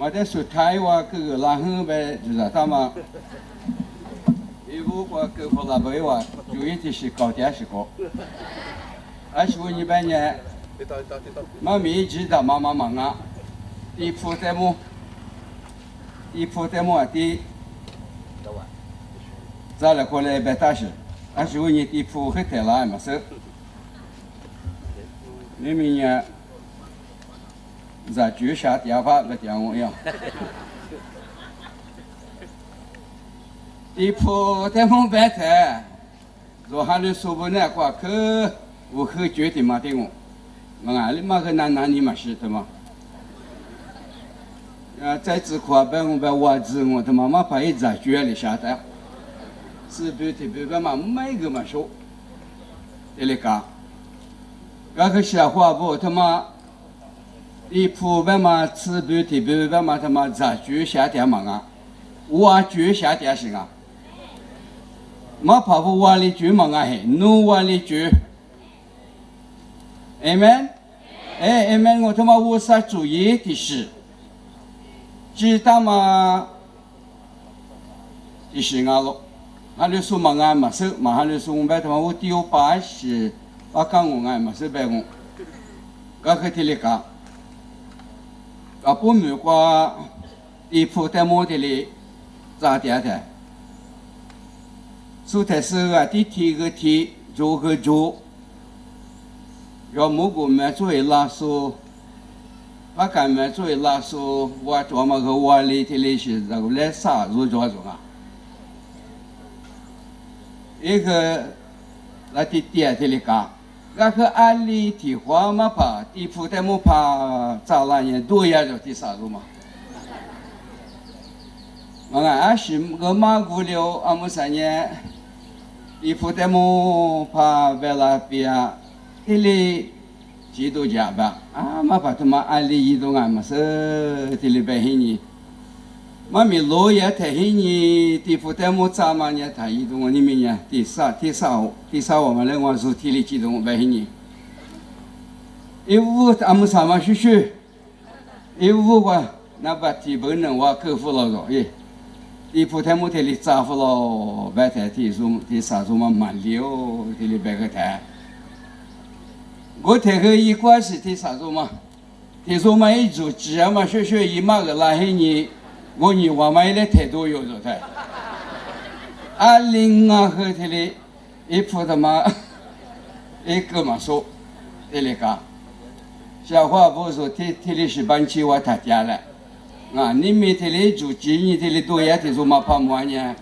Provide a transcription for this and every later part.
我在说台湾各个拉横呗，就是他们，如果各个拉贝话，就一直是高点是高，而且我一般呢，妈咪知道妈妈忙啊，地铺在么啊地，再来过来白大事，而且我地铺很太烂嘛是，明明呢。在住下电话个电话样，地铺在门白台，若还能说不那话，可我很决定嘛的我俺里嘛个男你嘛是的嘛，在这块我娃子我他妈怕一在住里下的，是不特别嘛每个嘛说，这里讲，那个小伙不他妈。地铺外嘛，吃不地铺外嘛，他妈在住下点嘛啊，我住下点是啊，没怕不我里住嘛啊嘿，侬我里住 ，amen， 哎 amen， 我他妈我啥注意的是，知道嘛，就是啊咯，俺就说嘛俺嘛是，嘛俺就说我白他妈我丢巴是，我讲我俺嘛是白我，刚开始哩讲。啊，不没过地铺在么的里咋点的？苏台是啊，地提个提，做个做，要么个么做一拉苏，把干么做一拉苏，我做么个我里的里是那个来啥做做做啊？一个那地点的里讲。那个案例提话嘛怕，地铺在么怕早那年多呀就第啥路嘛？我俺是个马古了，俺们3年地铺在么怕为了别这里几多家吧？啊嘛怕他妈案例移动俺们是这里白黑你，妈咪老爷太黑你地铺在么早嘛年太移动你们呢？第三我们来我说体力机动白黑你。一屋俺们啥嘛去，一屋个那把基本能我克服了个，地铺他们这里扎服了，白台地数第啥数嘛慢流，这里白个台。我这个一关是第啥数嘛？第数嘛一组只要嘛学一嘛个拉黑你，我买的太多有着台。20啊和这里一铺他妈一个嘛说，这里讲。小话不说，这里是搬起我他家了，啊，你们这里住几年，这里多也这说嘛怕么呢？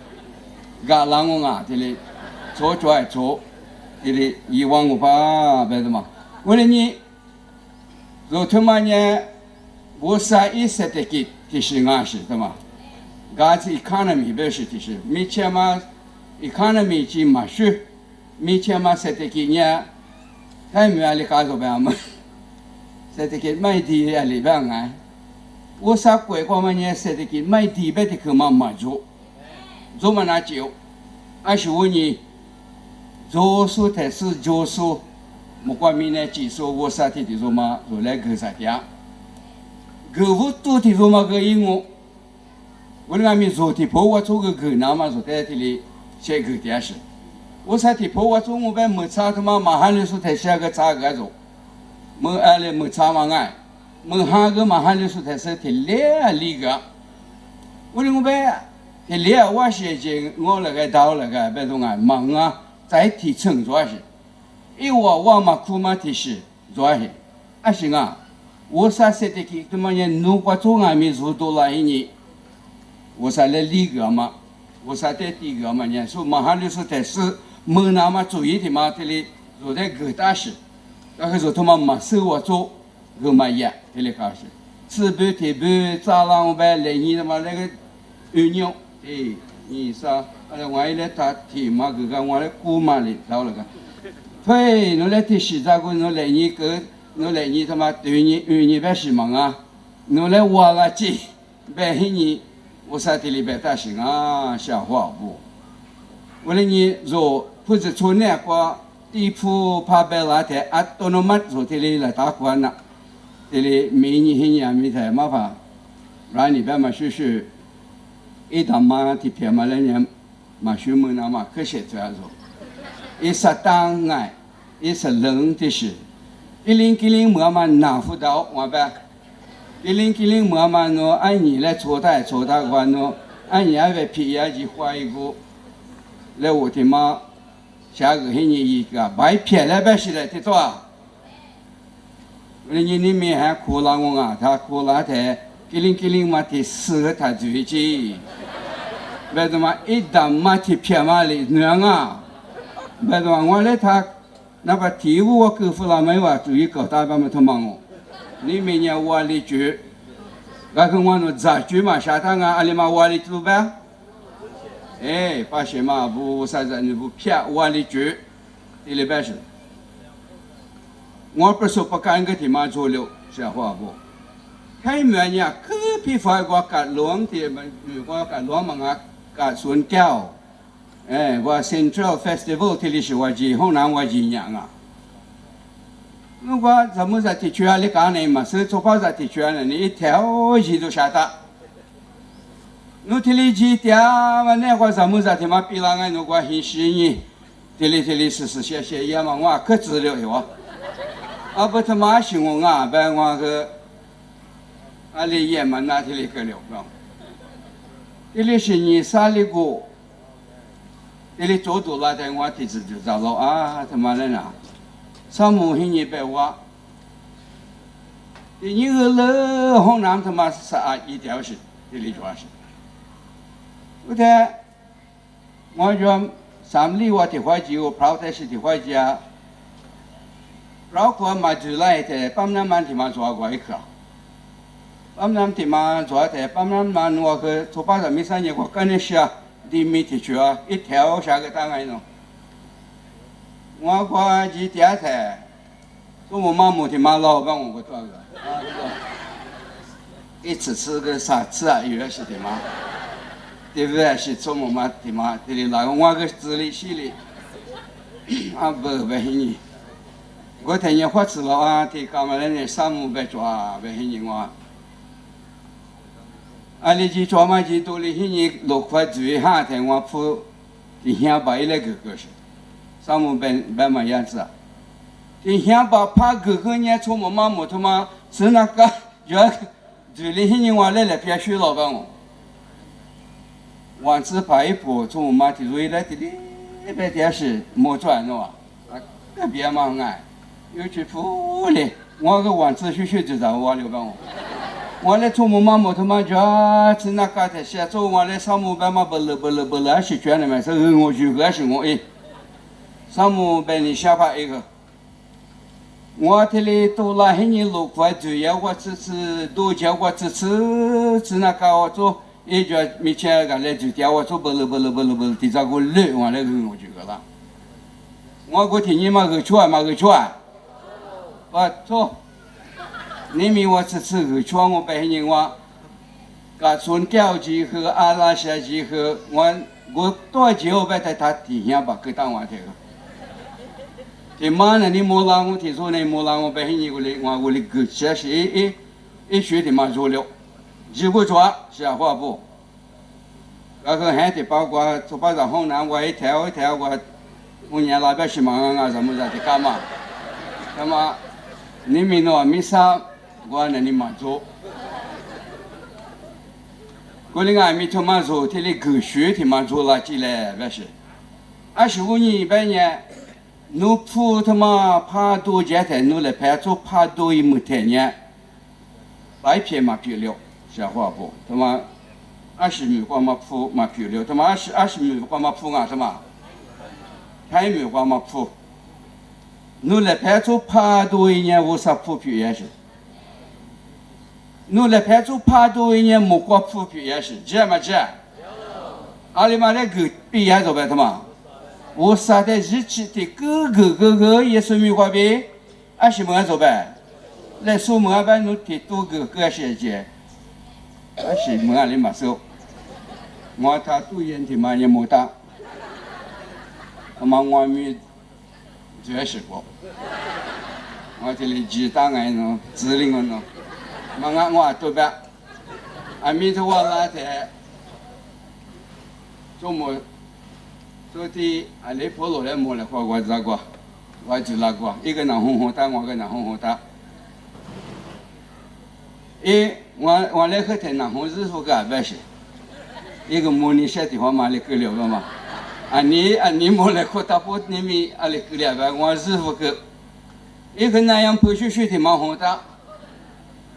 嘎啷个啊，这里做，这里以往我怕别的嘛，为了你，做他妈呢，我啥意思的给这是俺是的嘛，嘎子 economy 不是这是，没钱嘛 economy 去嘛是，没钱嘛是的给呢，太没ali嘎做别嘛。เศรษฐกิจไม่ดีอะไรบ้างไงอุตสาหกรรมว่ามันเนี่ยเศรษฐกิจไม่ดีแบบที่คือมาจูมันน่าเจียวไอ้ช่วงนี้จูสูแต่是จูสูมุกว่ามีเนี่ยจีสูอุตสาหที่ที่จูมาจูเล็กเกิดสักอย่างเกิดวุฒิที่จูมาเกิดยิ่งวันนั้นมีจูที่พอว่าจูเกิดน้ำมาจูแต่ที่เลยเชื่อเกิดที่สุดอุตสาหที่พอว่าจูมันเป็นมือชาที่มาหันเลยสูแต่เชื่อก็ชาก็จูมืออะไรมือชามาไงมือหาก็มาหันเลยสุดท้ายสุดที่เลี้ยลีกะวันนี้กูไปที่เลี้ยว่าเสียจริงงอเลยก็ดาวเลยก็ไปตรงไหนมังอ่ะ在提成主要是，因为我嘛苦嘛提示主要是，啊是啊，我啥说的去他妈的如果做俺们做多了一年，我啥来理个嘛，我啥在第个嘛呢？说马上就是在是没那么注意的嘛，这里做在各大事。那个时候他妈嘛手我做个嘛也，这里开始，吃不提不早上班来你他妈那个union，你啥？我来他提嘛个我来估嘛哩，到了个，对，侬来提实在个侬来你个，侬来你他妈对你别是忙啊，侬来挖个鸡，别你我啥地里别大行啊，小话不，我来你做不是做那个。地铺怕别拉的，啊，多诺马做这里来打官呐，这里每年黑年没太麻烦，然里边嘛就是一大妈的片嘛来年嘛学门那嘛可写这样说，一是当爱，一是冷的是，一零嘛拿不到我呗，一零嘛喏按你来做的话喏，按你来皮呀就画一个，来我的妈。下个黑年一个白片来白是来的多啊！人家里面还苦了我啊，他苦了他，给零嘛的四个他最近，为什么一旦嘛的片嘛里娘啊？为什么我来他那个题目我给付了没有？注意搞大把么他忙哦，你明年我里句，那个我那杂句嘛，下趟啊，阿里嘛我里做呗。哎，把些嘛不啥子你不骗我的句，这里边是，我不说不干个地方做了，像话不？开门呀，可比法国干龙的们，我干龙嘛啊，干孙教，哎，我 Central Festival 这里是我去，河南我去年啊。我怎么在地区啊？你讲呢嘛？是做包在地区啊？你一条鱼都下大。侬这里几点嘛？那会什么在嘛？比啷个侬个很适应，这里是写也嘛，我可资料是吧？啊不他妈是我啊，把我个啊里也嘛那这里个了喏。这里是你啥里个？这里做多了的我提子就找了啊，他妈的呐，上木很一百万。你个了河南他妈啥一条是，这里主要是。我睇，我讲三里我的花鸡，我跑的是的花鸡啊，跑过嘛就来的，帮那蛮的嘛做过一个，帮那的嘛做的，帮那蛮我个做包子没三年，我跟那些里面的去啊，一条下个单位喏，我过去第二天，做我妈母的嘛老板我做个，啊一次吃个3次啊，有是的嘛。对不对？是做么嘛的嘛？这里那个我个资历系里，啊不你，我听人话吃了啊，提干嘛呢？三五百抓，不你我。啊，你去抓嘛去多里你6块最哈，听我付，你先把一来个个是，三五百嘛样子啊。你先把怕个个人做么嘛么他妈是那个，要最里你我来别学老板哦。往自拍一步，从我妈提出来的那边电视没转了啊，个别嘛爱，有去铺的，我个往自学就在我了吧我来从我妈他妈家去那嘎子些，做我来上木班嘛不了是卷的嘛，是我就个是我哎，上木班里下巴一个，我这里多了很多6块主要我这次多叫我这次去那嘎我做。一叫没钱个来就点我做不了，提早个累，完了我就个了。我个天你嘛个错嘛个错，不错。你咪我这次个错我白人我，个孙教集和阿拉夏集和我多久白在他底下把个当完这个。这妈呢你莫让我提出呢莫让我白人过来我的个这是一学的嘛做了。如果说是话不，那个还得包括做包上河南我一条我年那边是忙啊什么的干嘛？干嘛？你们喏没啥，我那里嘛做。我另外没他妈做，这里狗血他妈做垃圾嘞，不是？25年100年，侬铺他妈怕多几天，侬来拍做怕多一亩田呢，白片嘛皮了。像话不？他妈20米光嘛铺嘛漂流，他妈20米光嘛铺啊，他妈10米光嘛铺。侬来拍出怕多一年，我啥铺漂也是。侬来拍出怕多一年，木瓜铺漂也是，知嘛知？阿里嘛那个毕业做呗，他妈。我啥的日期的个也是米瓜币，20亩做呗。来数亩呗，侬提多个些节。是我里嘛说，我他读研的嘛也没打，那么我们这是过，我这里鸡蛋哎喏，指令我喏，我都白，阿弥陀佛拉台，周末，昨天阿里婆罗来摸来花瓜子瓜，我就拉瓜，一个拿红红的，我个拿红红的。我来和台拿红日复个阿白些，一个模拟些地方嘛来够了个嘛。你摸来看大波那边阿来够了个，我日复个，一个那样破修修的蛮红的。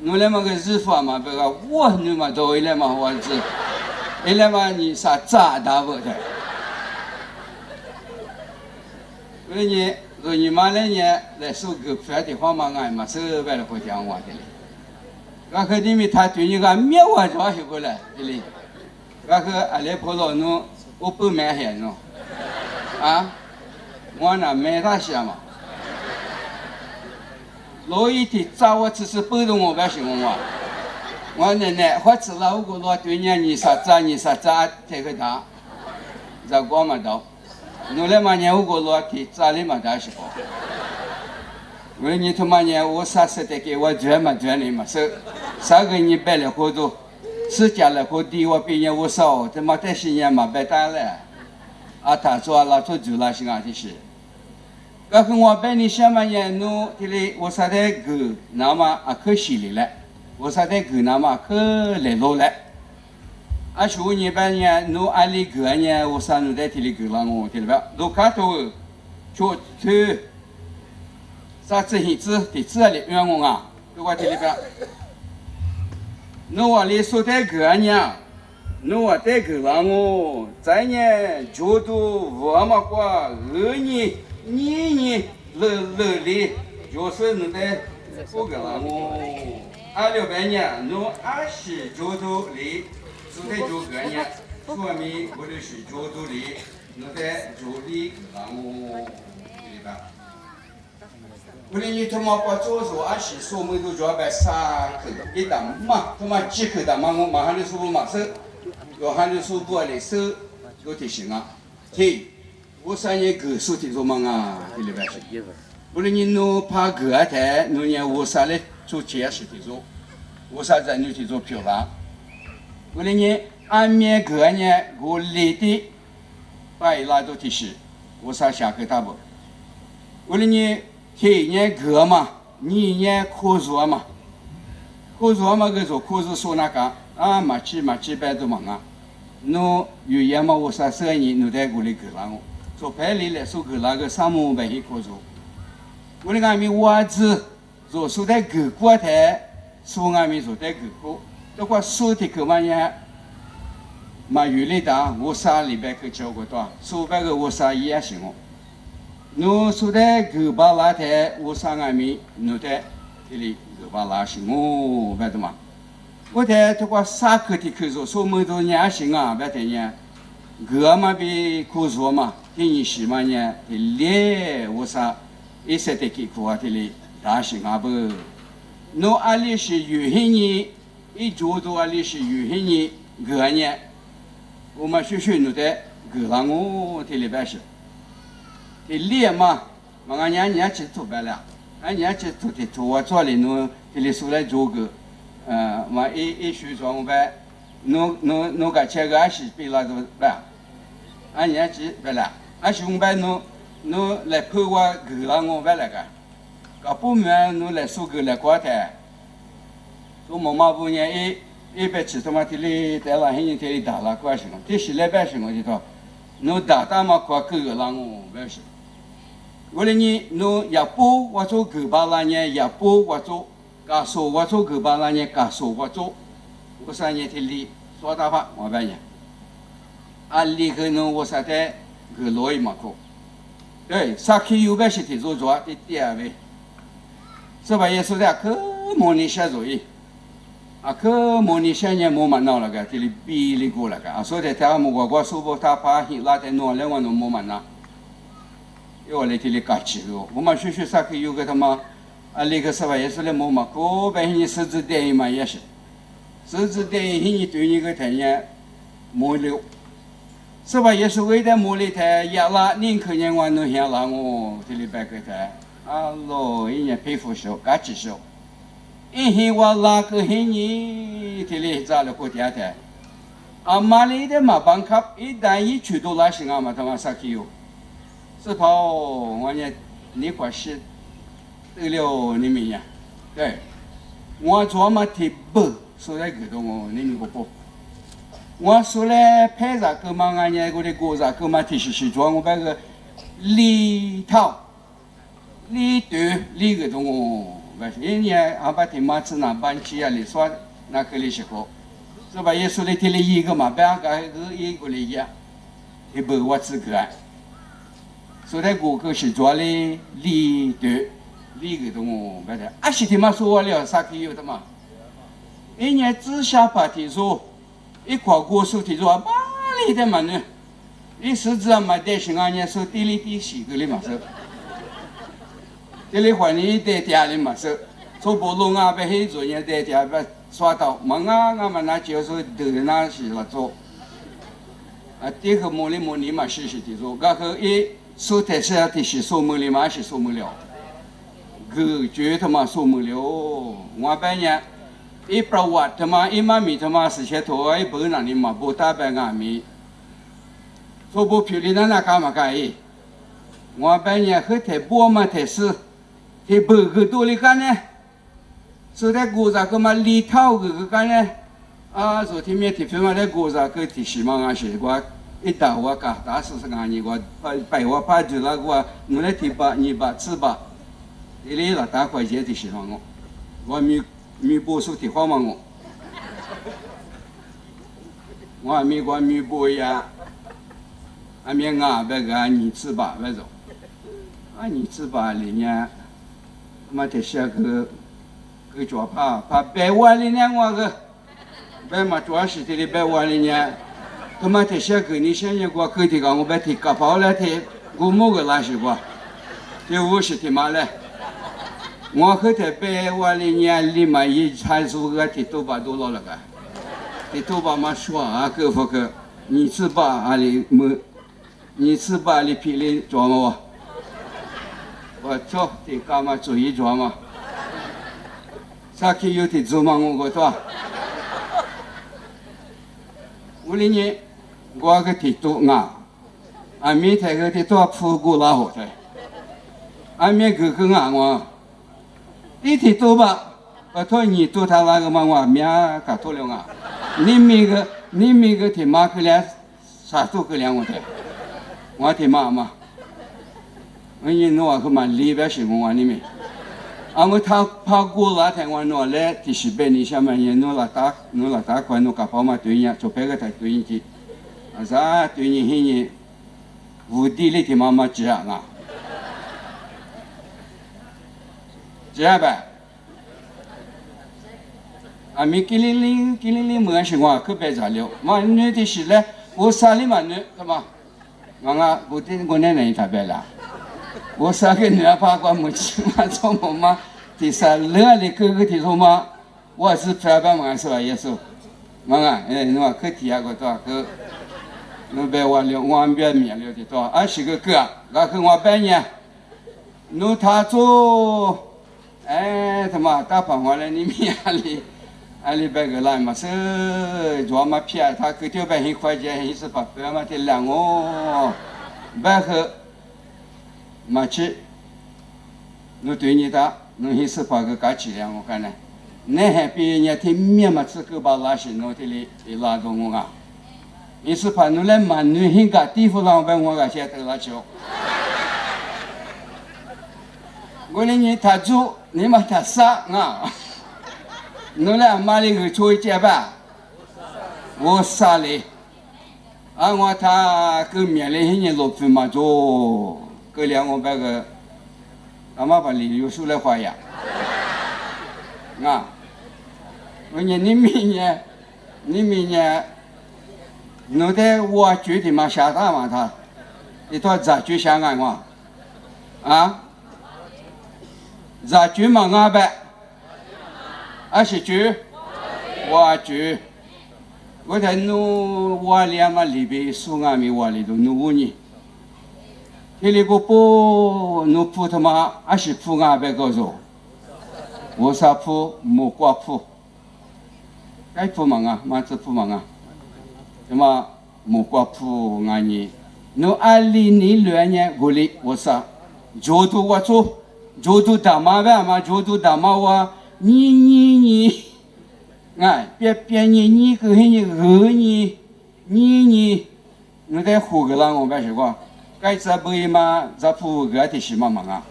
侬来嘛个日复嘛，别个我你嘛到一来嘛我子，一来嘛你啥炸大不的。所以呢，说你妈来呢来收个票的话嘛，俺嘛收白了会讲话的嘞。我和你们他对你个灭我抓起过来的嘞。我和阿来婆老侬，我不买海侬，啊，我那买他些嘛。老一天找我只是包着我不行我奶奶我知道我个老对你啥这个大，这光嘛到，侬来嘛年我个老天家里嘛大是不？为你他妈年我啥时得给我赚嘛赚你嘛是，啥个你摆了好多，是家了好地我比年我少，他妈这些年嘛白打了，啊他做了做就了是俺的事。我跟我白你想嘛呀，侬这里我啥的个那么啊可惜了，我啥的个那么可来路了。啊，说你白呢，侬阿里个呢，我啥侬在这里个了我这里边，路卡头，就啥子日子的子里冤枉啊，在我这里边，侬话里说的个呢，侬话的个了我，在呢就都我嘛过2年。你乐里就是侬的不个了我，2600年侬20就都里，就在就个呢，说明我的是就都里，侬在就里个了我，对吧？我的你他妈把做手20说没都就摆3口，一打嘛，他妈几口打嘛，我马上就说不马手，要喊你说不来手，有提醒啊，听。我3年狗手提做忙啊，这里边是。不然你侬怕狗啊台，侬呢我啥来做解释的做，我啥在你去做漂亮。不然你安面狗呢，我来的把伊拉都提示，我啥下个大不？不然你天呢狗嘛，你呢苦做嘛，苦做嘛个做苦是说那个啊，马起白都忙啊，侬有眼嘛我啥3年侬在屋里狗啦我。做白里来说，个那个3万500一块做，我那俺们娃子做说在狗锅台，说俺们做在狗锅，都怪说的个嘛呢，嘛有哩大，我啥礼拜去教过多，说白个我啥也行哦。侬说在狗巴拉台，我啥俺们侬在这里狗巴拉行哦，白的嘛。我在都怪啥个的去做，说么都年行啊，白的呢，狗嘛比苦做嘛。天你喜嘛呢？的来我啥一些的给苦啊的哩大型啊不？侬阿里是有些人一做到阿里是有些人个呢，我们学侬的个让我的里边是的来嘛，俺娘去做白了，俺娘去做的做我做哩侬的里出来做个，嘛一学做我白，侬个这个还是比那个白。俺娘去白了，俺兄弟侬来陪我狗了我白了个，个不免侬来收狗来挂台，做妈妈不呢一百七他妈这里在那些人这里打了关系了，这是来办事我就说，侬打嘛挂狗了我白是，为了你侬也不我做狗巴拉呢也不我做，噶说我做狗巴拉呢噶说我做，我3年这里说大话我白呢。按理个侬我啥的个老一嘛个，对，啥去有办事体做的第2位，是吧？也说的可模拟下作业，啊可模拟下年没嘛闹了个，这里比里过了个，啊所以他们我说不他怕拉在弄来我弄没嘛那，因为我来这里搞起个，我们学啥去有个他妈，啊那个是吧？也是来没嘛，个别人手指电影嘛也是，手指电影你对你个太阳没留。是吧？也是为了莫里台也拉，宁可人我能想拉我这里白个台，啊喽，一年佩服手，嘎几手，一黑我拉个黑你，这里咋了过天的？啊，马里的嘛办卡，一旦一去都拉行啊嘛，他妈啥去哟？是跑我呢，你快是得了你们呀？对，我做嘛提不，所以个东我你们个不。我说嘞，拍啥个嘛？俺家个的过啥个嘛？提是做我把个里头。里对里个东哦，不是，人家阿爸听嘛，只拿班机啊，里说那个里是个，是吧？也说里听里一个嘛，别个一个里呀，也不我自个，所以我个是做哩里对里个东哦，不是，阿是听嘛说我了啥个有的嘛？人家只下把提说，一块过数提说巴里的嘛呢，你实质上嘛得是俺家说地里地西个里嘛是。这里换你在家里嘛是，做不弄啊，被黑做人在家被刷到，忙啊，俺们那就是都那是了做，啊，这个模拟嘛是的做，那个一手台上的是说模拟嘛是说不了，个绝他妈说不了，我半年一ประวัติ他妈一妈咪他妈是些头一本那里嘛不打败俺咪，说不漂亮那干嘛干伊，我半年和台波嘛台是。ที่เบิกคือตัวลิกันเนี่ยสุดท้ายกูจะก็มาลีเท่าคือกันเนี่ยสุดที่เมียที่ฟิมาได้กูจะก็ที่ชิมังอาชีกว่าอีตาว่ากาตาสุดงานนี้ว่าไปว่าพาจุลกว่านู่นที่บะนี่บะ吃บะอีนี่ละตาควายเจที่ชิมังว่ามีโบสุที่ข้อมังว่ามีโบยาอันมีงาแบบ个你吃吧那种你吃吧里面嘛，这些个做怕百万里呢，我个百嘛主要是这里百万里呢，他妈这些个你现在我个这个我把提搞跑了提，我某个拉是过，这50提嘛嘞，我和这百万里呢里嘛一参数个提多把多了了个，提多把嘛说啊个不个，你吃吧啊里么，你吃吧里皮里做么？我操，这干嘛注意做嘛？啥去有的做嘛？我做。我哩呢，我个提多啊，俺们台个提多铺过拉好的，俺们个啊我，一提多吧，我托你多他那个嘛我面搞多了啊，你们个提马个俩啥都个俩我的，我提马嘛。我因诺个嘛里边是我里面，我他跑过来台湾诺来，第十八年下面因诺拉打关诺卡跑嘛对呀，做别个台对去，啥对你黑你，无地里的妈妈这样啊，这样呗，米吉林么是我可别杂了，嘛女的是嘞，我啥里嘛女，对吗？不听我奶奶他别啦。我啥个女儿怕过母亲嘛，做妈妈，第三两个哥哥提出嘛，我是偏帮忙是吧？也是，妈那可提下个多个，那别我了，我别面了的多，20个哥，那跟我半年，那他做，他妈打电话来你面里，里别个来嘛是，做嘛偏，他可就别很快捷，很是把别嘛的两哦，别个。嘛去，侬对你的，侬还是把个搞质量我看呢，那还比人家听面嘛这个把拉些侬这里拉动我啊，你是把侬来嘛侬很个地方上边我个先得拉球，我哩你他做你嘛他杀啊，侬来马里个做一节吧，我杀哩，我他跟面里很人落分嘛做。个两我那个，他妈把理由说来花呀，我讲你明年，侬在我具体嘛下大嘛他，你到咋就想俺我，咋就嘛俺呗，20句，我句，我在侬我俩嘛里边说俺们我里头努呢。这里个不，侬铺他妈20铺啊，别个说，我啥铺木瓜铺，该铺忙啊，嘛子铺忙啊，什么木瓜铺啊你，侬2002年我哩我啥，就都我做，就都大妈呗嘛，就都大妈我你，哎，别你个你你，侬在胡个啦我白是个，该咋不嘛，咋铺个的是嘛忙啊？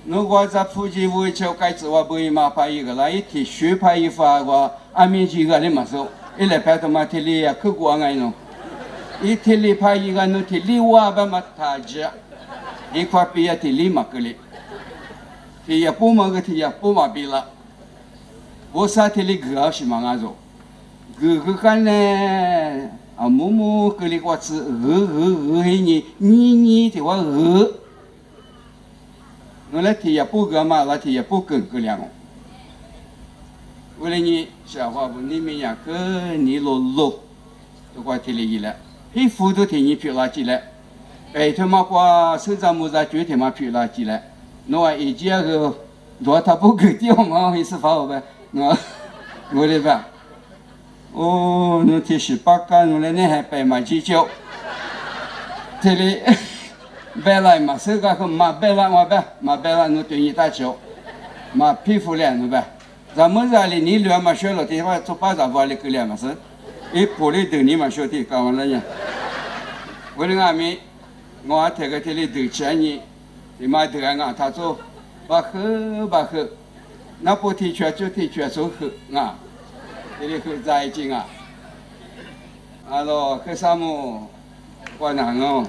如果在普及维修改制话，不嘛拍一个啦，一提学拍一发个，俺们几个的嘛说，一来拍他妈提里呀，可过俺侬，一提里拍一个侬提里话吧嘛他家，一块比呀提里嘛个里，提呀不嘛个提呀不嘛比了，我啥提里个是嘛俺说，个看呢，啊木个里个字你的话侬来提也不个嘛，来提也不跟个两个。为了你小话不，你们呀个你路，都怪提了一了，皮肤都提你皮垃圾了，白头嘛瓜手掌木子就提嘛皮垃圾了，侬话一家个，若他不够掉嘛，会是发好呗，我的吧，哦，侬提18个，侬来那还白嘛几角，提里。白了嘛，手个和嘛白了嘛白了，侬对你打球，嘛皮肤了侬呗。咱们这里你两嘛学了的话，做巴掌话里够了嘛是，一玻璃头你嘛学的干完了呢。为了俺们，我这个这里头钱呢，你嘛头俺他做，把喝，那不提全就提全手喝啊，这里喝在一起啊。阿罗，喝啥么？我难哦。